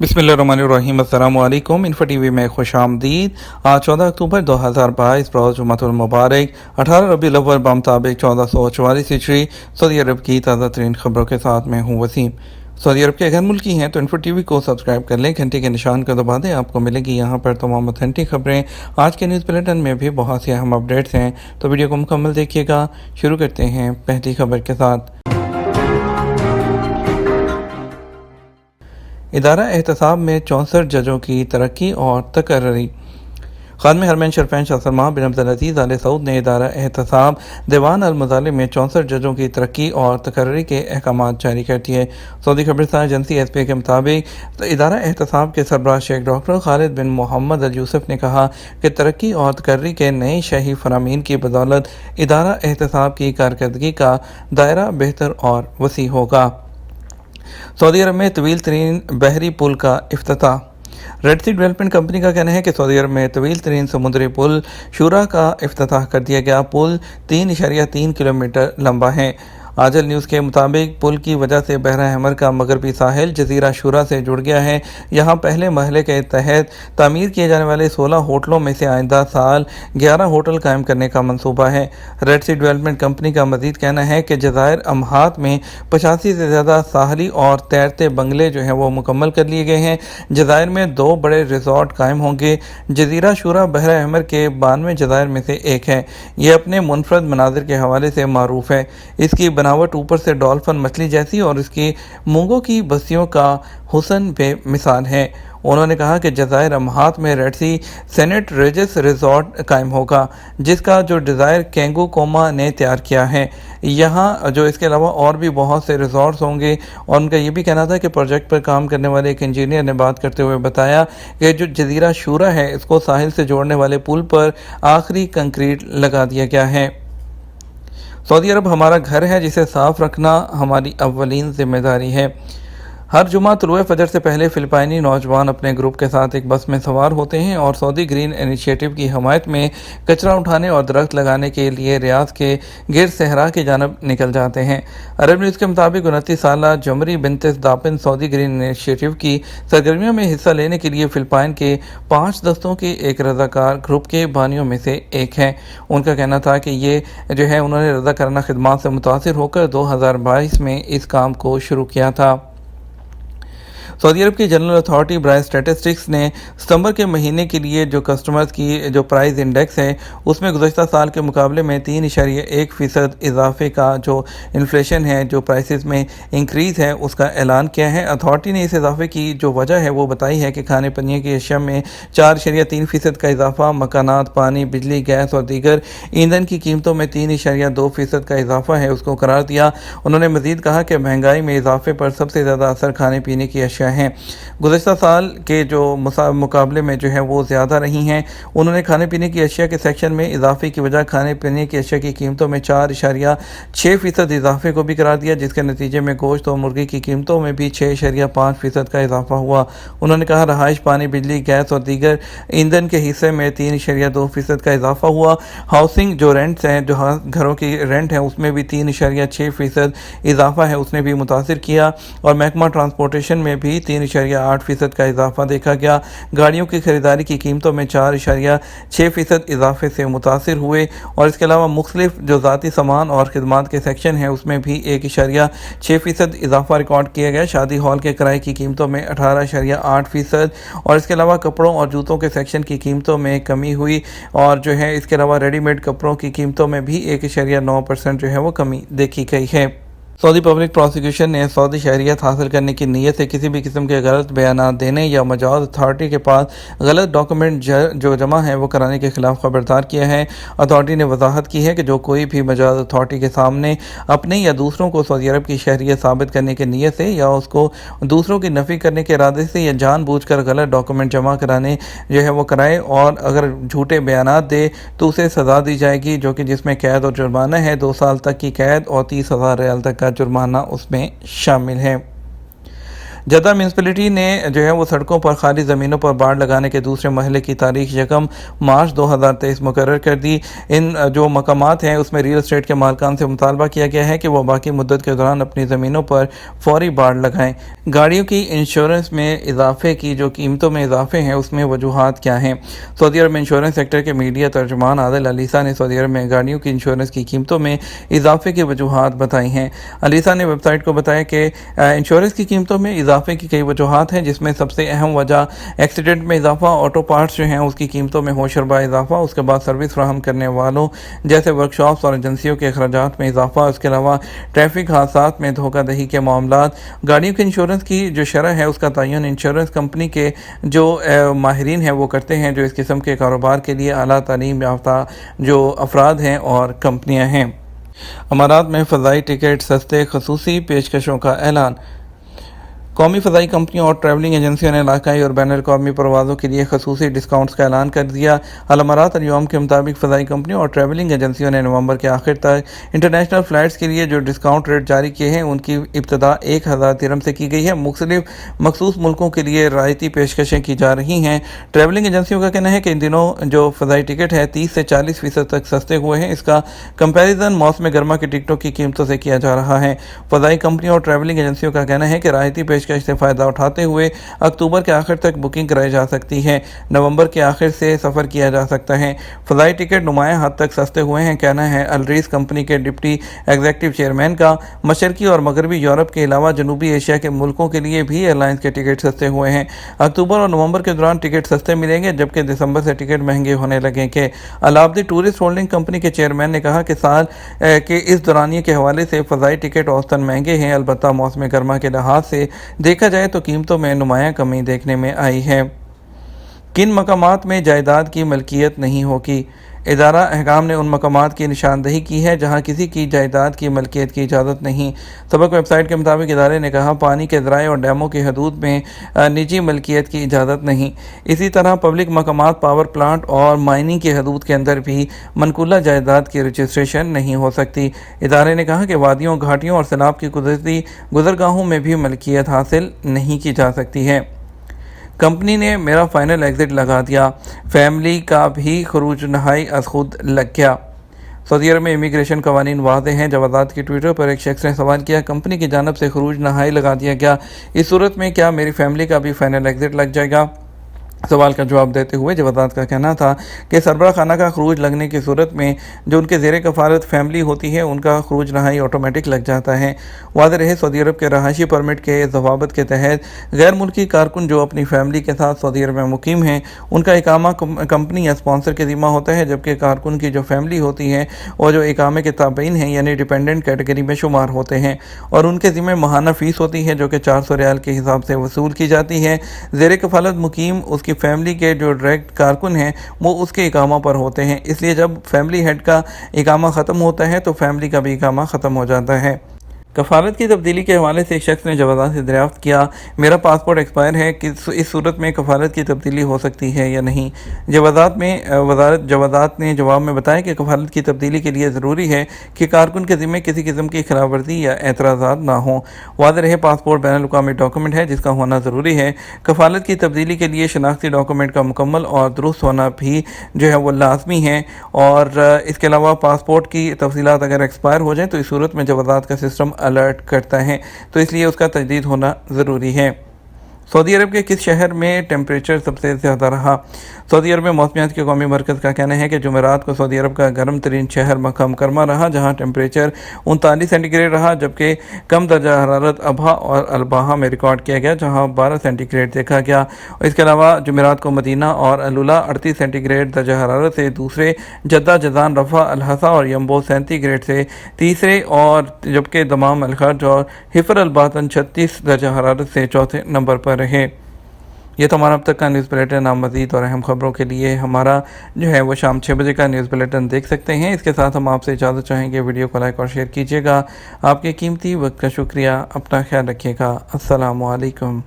बिस्मिल्लाहिर्रहमानिर्रहीम। अस्सलाम वालेकुम। इन्फो टीवी में खुश आमदीद। आज 14 अक्टूबर 2022 रोज़ जुम्मतुल मुबारक 18 रबीउल अव्वल बमुताबिक 1444 हिजरी सऊदी अरब की ताज़ा तरीन खबरों के साथ मैं हूँ वसीम। सऊदी अरब के गैर मुल्की हैं तो इन्फो टीवी को सब्सक्राइब कर लें, घंटे के निशान को दबा दें। आपको मिलेगी यहाँ पर तमाम ऑथेंटिक खबरें। आज के न्यूज़ बुलेटिन में भी बहुत सी अहम अपडेट्स हैं, तो वीडियो को मुकम्मल देखिएगा। शुरू करते हैं पहली खबर के साथ। इदारा एहतसाब में 64 जजों की तरक्की और तकर्री। खादम हरमैन शरफैन शाह सलमान बिन अब्दुल अजीज़ आल सऊद ने इदारा एहतसाब दीवान अल मुज़ालिम में 64 जजों की तरक्की और तकर्री के अहकाम जारी कर दिए। सऊदी खबरसार एजेंसी एसपी के मुताबिक इदारा एहतसाब के सरबराह शेख डॉक्टर खालिद बिन मोहम्मद अल यूसुफ ने कहा कि तरक्की और तकर्री के नए शाही फरामीन की बदौलत इदारा एहतसाब की कारकर्दगी का दायरा बेहतर और वसी होगा। सऊदी अरब में तवील तरीन बहरी पुल का इफ्तिताह। रेड सी डेवलपमेंट कंपनी का कहना है कि सऊदी अरब में तवील तरीन समुद्री पुल शूरा का इफ्तिताह कर दिया गया। पुल 3.3 किलोमीटर लंबा है। आजल न्यूज़ के मुताबिक पुल की वजह से बहरा अहमर का मगरबी साहिल जजीरा शूरा से जुड़ गया है। यहाँ पहले महले के तहत तामीर किए जाने वाले 16 होटलों में से आइंदा साल 11 होटल कायम करने का मंसूबा है। रेड सी डेवलपमेंट कंपनी का मजीद कहना है कि जज़ायर अमहात में 85 से ज़्यादा साहली और तैरते बंगले जो हैं वो मुकम्मल कर लिए गए हैं। जज़ायर में 2 बड़े रिजॉर्ट कायम होंगे। जजीरा शूरा बहरा अहमर के 92 जज़ायर में से एक है। ये अपने मुनफरद मनाजिर के हवाले से मारूफ है। इसकी बनावट ऊपर से डॉल्फिन मछली जैसी और इसकी मूंगों की बस्तियों का हुस्न बेमिसाल है। उन्होंने कहा कि जज़ायर अमहात में रेड सी सेनेट रेजिस रिजॉर्ट कायम होगा, जिसका जो डिज़ायर कैंगू कोमा ने तैयार किया है। यहाँ जो इसके अलावा और भी बहुत से रिजॉर्ट्स होंगे। और उनका ये भी कहना था कि प्रोजेक्ट पर काम करने वाले एक इंजीनियर ने बात करते हुए बताया कि जो जजीरा शूरा है इसको साहिल से जोड़ने वाले पुल पर आखिरी कंक्रीट लगा दिया गया है। सऊदी अरब हमारा घर है, जिसे साफ रखना हमारी अव्वलीन जिम्मेदारी है। हर जुमा तुलुए फजर से पहले फिलिपाइनी नौजवान अपने ग्रुप के साथ एक बस में सवार होते हैं और सऊदी ग्रीन इनिशिएटिव की हमायत में कचरा उठाने और दरख्त लगाने के लिए रियाद के गिर सहरा की जानब निकल जाते हैं। अरब न्यूज़ के मुताबिक 29 साला जमरी बिनते दापिन सऊदी ग्रीन इनिशिएटिव की सरगर्मियों में हिस्सा लेने के लिए फिलिपाइन के 5 दस्तों के एक रज़ाकार ग्रुप के बानियों में से एक हैं। उनका कहना था कि ये जो है उन्होंने रज़ाकाराना खिदमात से मुतासिर होकर 2022 में इस काम को शुरू किया था। सऊदी अरब की जनरल अथॉरिटी बराए स्टैटिस्टिक्स ने सितंबर के महीने के लिए जो कस्टमर्स की जो प्राइस इंडेक्स है उसमें गुज़श्ता साल के मुकाबले में 3.1% इजाफे का जो इन्फ्लेशन है, जो प्राइसेस में इंक्रीज़ है, उसका ऐलान किया है। अथॉरिटी ने इस इजाफे की जो वजह है वो बताई है कि खाने पीने की अशिया में 4.3% का इजाफा, मकानात, पानी, बिजली, गैस और दीगर ईंधन की कीमतों में 3.2% का इजाफा है, उसको करार दिया। उन्होंने मज़ीद कहा कि महंगाई में इजाफे पर सबसे ज़्यादा असर खाने पीने की अशिया हैं। गुज़श्ता साल के जो मुकाबले में जो है वो ज़्यादा रही हैं। उन्होंने खाने पीने की अशिया के सेक्शन में इजाफे की वजह खाने पीने की अशिया की कीमतों में 4.6% इजाफे को भी करार दिया, जिसके नतीजे में गोश्त और मुर्गी की कीमतों में भी 6.5% का इजाफा हुआ। उन्होंने कहा रहाइश, पानी, बिजली, गैस और दीगर ईंधन के हिस्से में 3.2% का इजाफा हुआ। हाउसिंग जो रेंट्स हैं, जो घरों की रेंट है, उसमें भी 3.6% इजाफा है, उसने भी मुतासिर किया। और महकमा ट्रांसपोर्टेशन में भी 3.8% का इजाफा देखा गया। गाड़ियों की खरीदारी की कीमतों में 4.6% इजाफे से मुतासिर हुए। और इसके अलावा मुख्तलिफ जो ज़ाती सामान और खिदमात के सेक्शन हैं उसमें भी 1.6% इजाफा रिकॉर्ड किया गया। शादी हॉल के किराए की कीमतों में 18.8%। और इसके अलावा कपड़ों और जूतों के सेक्शन की कीमतों में कमी हुई। और जो है इसके अलावा रेडीमेड कपड़ों की कीमतों में भी 1.9% जो है वो कमी देखी गई है। सऊदी पब्लिक प्रोसिक्यूशन ने सऊदी शहरियत हासिल करने की नीयत से किसी भी किस्म के गलत बयान देने या मजाज अथॉरिटी के पास गलत डॉक्यूमेंट जो जमा है वो कराने के खिलाफ खबरदार किया है। अथॉरिटी ने वजाहत की है कि जो कोई भी मजाज अथॉरिटी के सामने अपने या दूसरों को सऊदी अरब की शहरियत साबित करने की नीयत से या उसको दूसरों की नफ़ी करने के इरादे से या जानबूझकर गलत डॉक्यूमेंट जमा कराने जो है वो कराए और अगर झूठे बयान दे तो उसे सज़ा दी जाएगी, जो कि जिसमें कैद और जुर्माना है 2 साल तक की कैद और 30,000 रियाल तक का जुर्माना उसमें शामिल है। जद्दा म्यूनसिपलिटी ने जो है वो सड़कों पर खाली ज़मीनों पर बाड़ लगाने के दूसरे मरहले की तारीख 1 मार्च 2023 मुकर्रर कर दी। इन जो मकामात हैं उसमें रियल एस्टेट के मालिकान से मुतालबा किया गया है कि वह बाकी मुद्दत के दौरान अपनी ज़मीनों पर फौरी बाड़ लगाएं। गाड़ियों की इंश्योरेंस में इजाफे की जो कीमतों में इजाफे हैं उसमें वजूहात क्या हैं। सऊदी अरब में इंश्योरेंस सेक्टर के मीडिया तर्जुमान आदिल अलीसा ने सऊदी अरब में गाड़ियों की इंश्योरेंस की कीमतों में इजाफे की वजूहात बताई हैं। अलीसा ने वेबसाइट को बताया कि इंश्योरेंस की कीमतों में इजाफे की कई वजूहात हैं, जिसमें सबसे अहम वजह एक्सीडेंट में इजाफा, ऑटो पार्ट्स जो हैं उसकी कीमतों में होशरबा इजाफा, उसके बाद सर्विस फराहम करने वालों जैसे वर्कशॉप्स और एजेंसियों के अखराजात में इजाफा, उसके अलावा ट्रैफिक हादसात में धोखाधही के मामलात। गाड़ियों के इंश्योरेंस की जो शरह है उसका तयन इंश्योरेंस कंपनी के जो माहिरीन हैं वो करते हैं, जो इस किस्म के कारोबार के लिए आला तालीम याफ्ता जो अफराद हैं और कंपनियां हैं। अमारात में फ़ज़ाई टिकट सस्ते, खसूसी पेशकशों का ऐलान। कौमी फ़ज़ाई कंपनियों और ट्रैवलिंग एजेंसियों ने इलाकाई और बैनुल अक़वामी परवाज़ों के लिए खसूसी डिस्काउंट्स का ऐलान कर दिया। अल अमारात अल-यौम के मुताबिक फ़ज़ाई कंपनियों और ट्रैवलिंग एजेंसियों ने नवंबर के आखिर तक इंटरनेशनल फ़्लाइट्स के लिए जो डिस्काउंट रेट जारी किए हैं उनकी इब्तिदा 1000 दिरहम से की गई है। मुख्तलिफ मखसूस मुल्कों के लिए रायती पेशकशें की जा रही हैं। ट्रैवलिंग एजेंसियों का कहना है कि इन दिनों जो फ़ज़ाई टिकट है 30 से 40% तक सस्ते हुए हैं। इसका कंपेरिजन मौसम गर्मा की टिकटों की कीमतों से किया जा रहा है। फ़ज़ाई कंपनियों और ट्रैवलिंग एजेंसियों का कहना है कि रायती पेशकश से फ़ायदा उठाते हुए अक्टूबर के आखिर तक बुकिंग कराई जा सकती है। नवंबर के आखिर से सफ़र किया जा सकता है। फ़ज़ाई टिकट नुमायां हद तक सस्ते हुए हैं, कहना है अलरीस कंपनी के डिप्टी एग्जीक्यूटिव चेयरमैन का। मशरकी और मगरबी यूरोप के अलावा जनूबी एशिया के मुल्कों के लिए भी एयरलाइंस के टिकट सस्ते हुए हैं। अक्टूबर और नवंबर के दौरान टिकट सस्ते मिलेंगे, जबकि दिसंबर से टिकट महंगे होने लगेंगे। अलाब्दी टूरिस्ट होल्डिंग कंपनी के चेयरमैन ने कहा कि साल के इस दौरानिए के हवाले से फ़ज़ाई टिकट औसतन महंगे हैं। अलबत्ता मौसम गर्मा के लिहाज से देखा जाए तो कीमतों में नुमायां कमी देखने में आई है। किन मकामात में जायदाद की मलकियत नहीं होगी। इदारा अहकाम ने उन मकामात की निशानदही की है जहाँ किसी की जायदाद की मलकियत की इजाज़त नहीं। सबक वेबसाइट के मुताबिक इदारे ने कहा पानी के ज़राए और डैमों की हदूद में निजी मलकियत की इजाज़त नहीं। इसी तरह पब्लिक मकामात, पावर प्लांट और माइनिंग की हदूद के अंदर भी मनकूला जायदाद की रजिस्ट्रेशन नहीं हो सकती। इदारे ने कहा कि वादियों, घाटियों और सैलाब की कुदरती गुज़रगाहों में भी मलकियत हासिल नहीं की जा सकती है। कंपनी ने मेरा फाइनल एग्ज़िट लगा दिया, फैमिली का भी खरूज नहाई अज खुद लग गया। सऊदी अरब में इमिग्रेशन कवानीन वाज़ेह हैं। जवादात की ट्विटर पर एक शख्स ने सवाल किया, कंपनी की जानब से खरूज नहाई लगा दिया गया, इस सूरत में क्या मेरी फैमिली का भी फाइनल एग्ज़िट लग जाएगा। सवाल का जवाब देते हुए जवादात का कहना था कि सरबराह खाना का खरूज लगने की सूरत में जो उनके ज़ेर कफ़ालत फैमिली होती है उनका खरूज नहाई ऑटोमेटिक लग जाता है। वाज़ेह रहे सऊदी अरब के रहायशी परमिट के ज़वाबित के तहत गैर मुल्की कारकुन जो अपनी फैमिली के साथ सऊदी अरब में मुकीम हैं उनका इकामा कंपनी या स्पॉन्सर के ज़िम्मा होता है, जबकि कारकुन की जो फैमिली होती है और जो इकामे के ताबईन हैं यानी डिपेंडेंट कैटेगरी में शुमार होते हैं और उनके ज़िम्मे माहाना फ़ीस होती है जो कि 400 रियाल के हिसाब से वसूल की जाती है। ज़ेर कफ़ालत मुकीम उसकी फैमिली के जो डायरेक्ट कारकुन हैं वो उसके इकामा पर होते हैं, इसलिए जब फैमिली हेड का इकामा ख़त्म होता है तो फैमिली का भी इकामा ख़त्म हो जाता है। कफ़ालत की तब्दीली के हवाले से एक शख्स ने जवादात से दरियाफ्त किया, मेरा पासपोर्ट एक्सपायर है कि इस सूरत में कफ़ालत की तब्दीली हो सकती है या नहीं। जवादात ने जवाब में बताया कि कफ़ालत की तब्दीली के लिए ज़रूरी है कि कारकुन के ज़िम्मे किसी किस्म की खिलाफ वर्जी या एतराज़ात ना हो। वाज़ेह रहे पासपोर्ट बैनुल अक़वामी डॉक्यूमेंट है जिसका होना ज़रूरी है। कफ़ालत की तब्दीली के लिए शनाख्ती डॉक्यूमेंट का मुकम्मल और दुरुस्त होना भी जो है वो लाजमी है और इसके अलावा पासपोर्ट की तफसीलात अगर एक्सपायर हो जाए तो इस सूरत में जवादात का सिस्टम अलर्ट करता है, तो इसलिए उसका तजदीद होना ज़रूरी है। सऊदी अरब के किस शहर में टेम्परेचर सबसे ज़्यादा रहा। सऊदी अरब में मौसमियात के कौमी मरकज़ का कहना है कि जुमेरात को सऊदी अरब का गर्म तरीन शहर मक्का मुकरमा रहा, जहाँ टेम्परेचर 39 सेंटीग्रेड रहा, जबकि कम दर्जा हरारत अबहा और अलबाहा में रिकॉर्ड किया गया जहाँ 12 सेंटीग्रेड देखा गया। इसके अलावा जुमेरात को मदीना और अलुला 38 सेंटीग्रेड दर्जा हरारत से दूसरे, जद्दा, जज़ान, रफ़ा, अलहसा और यम्बो 37 ग्रेड से तीसरे और जबकि दमाम, अलखर्ज और हिफर अलबातन 36 दर्जा हरारत से चौथे नंबर पर रहे। ये तो हमारा अब तक का न्यूज़ बुलेटिन। आप मज़ीद और अहम खबरों के लिए हमारा जो है वो शाम 6 बजे का न्यूज़ बुलेटिन देख सकते हैं। इसके साथ हम आपसे इजाज़त चाहेंगे, वीडियो को लाइक और शेयर कीजिएगा। आपके कीमती वक्त का शुक्रिया। अपना ख्याल रखिएगा। अस्सलामु अलैकुम।